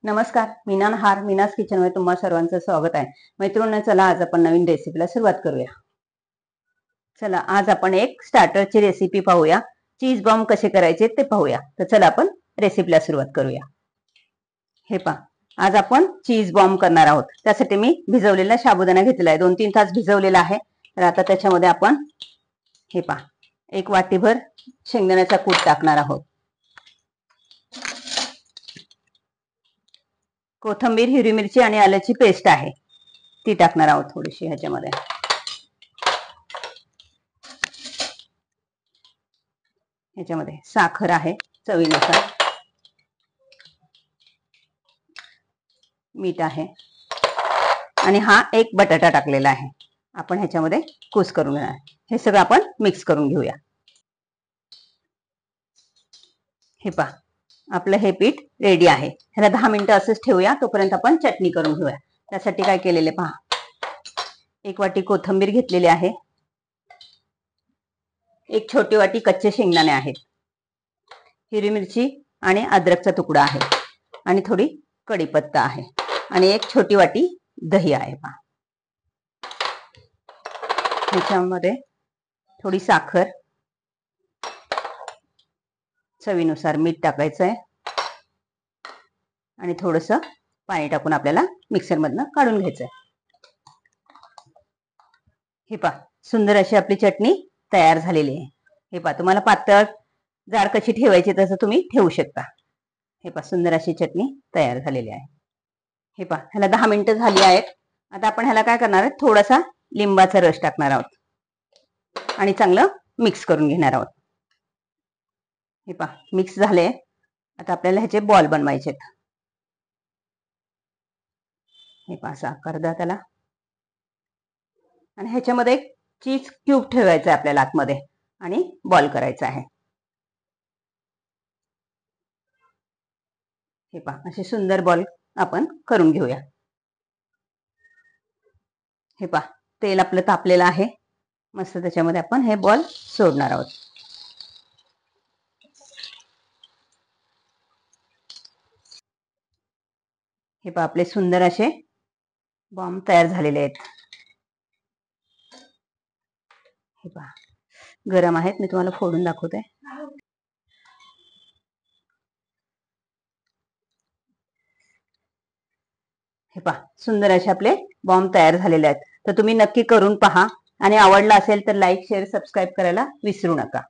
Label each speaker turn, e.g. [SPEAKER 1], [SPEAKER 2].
[SPEAKER 1] नमस्कार, मीनाज किचन मध्ये तुम्हा सर्वांचं स्वागत आहे। मैत्रिणींनो, चला आज आपण नवीन रेसिपीला सुरुवात करूया। चला आज आपण एक स्टार्टरची रेसिपी पाहूया। चीज बॉम्ब कसे करायचे ते पाहूया। तर चला आपण रेसिपीला सुरुवात करूया। हे पहा, आज आपण चीज बॉम्ब करणार आहोत। त्यासाठी मी भिजवलेला साबुदाणा घेतलेला आहे, 2-3 तास भिजवलेला आहे। तर आता त्याच्यामध्ये आपण हे पहा, एक वाटीभर शेंगदाण्याचा कूट टाकणार आहोत। कोथिंबीर, हिरवी मिरची आणि आल्याची पेस्ट आहे ती टाकणार आहोत थोडीशी ह्याच्यामध्ये। ह्याच्यामध्ये साखर आहे चवीनुसार, मीठ आहे आणि हा एक बटाटा टाकलेला आहे। आपण ह्याच्यामध्ये कूस करून घेणार। हे सगळं आपण मिक्स करून घेऊया। हे पहा, आपलं हे पीठ रेडी आहे। ह्याला 10 मिनिटं असंच ठेवूया, तोपर्यंत आपण चटणी करून घेऊया। त्यासाठी काय केलेले पहा, एक वाटी कोथिंबीर घेतलेली आहे, एक छोटी वाटी कच्चे शेंगदाणे आहेत, हिरवी मिरची आणि अद्रकचा तुकडा आहे आणि थोडी कढीपत्ता आहे आणि एक छोटी वाटी दही आहे। पहा, ह्याच्यामध्ये थोडी साखर, चवीनुसार मीठ टाकायचं आहे आणि थोडंसं पाणी टाकून आपल्याला मिक्सर मधनं काढून घ्यायचं आहे। हे पहा, सुंदर अशी आपली चटणी तयार झालेली आहे। हे पहा, तुम्हाला पातळ जाड कशी ठेवायची तसं तुम्ही ठेवू शकता। हे पहा, सुंदर अशी चटणी तयार झालेली आहे। हे पहा, ह्याला 10 मिनिटं झाली आहेत। आता आपण ह्याला काय करणार आहे, थोडासा लिंबाचा रस टाकणार आहोत आणि चांगलं मिक्स करून घेणार आहोत। हे पहा, मिक्स झाले। आता आपल्याला ह्याचे बॉल बनवायचे आहेत। हे पहा, असा आकार द्या त्याला आणि ह्याच्यामध्ये एक चीज क्यूब ठेवायचा आहे आपल्याला आतमध्ये आणि बॉल करायचा आहे। हे पहा, असे सुंदर बॉल आपण करून घेऊया। हे पहा, तेल आपलं तापलेलं आहे मस्त, त्याच्यामध्ये आपण हे बॉल सोडणार आहोत। हे पहा, आपले सुंदर असे बॉम्ब तयार झालेले आहेत। हे पहा, गरम आहेत, मी तुम्हाला फोडून दाखवते। हे पहा, सुंदर असे आपले बॉम्ब तयार झालेले आहेत। तर तुम्ही नक्की करून पहा आणि आवडला असेल तर लाईक, शेअर, सबस्क्राईब करायला विसरू नका।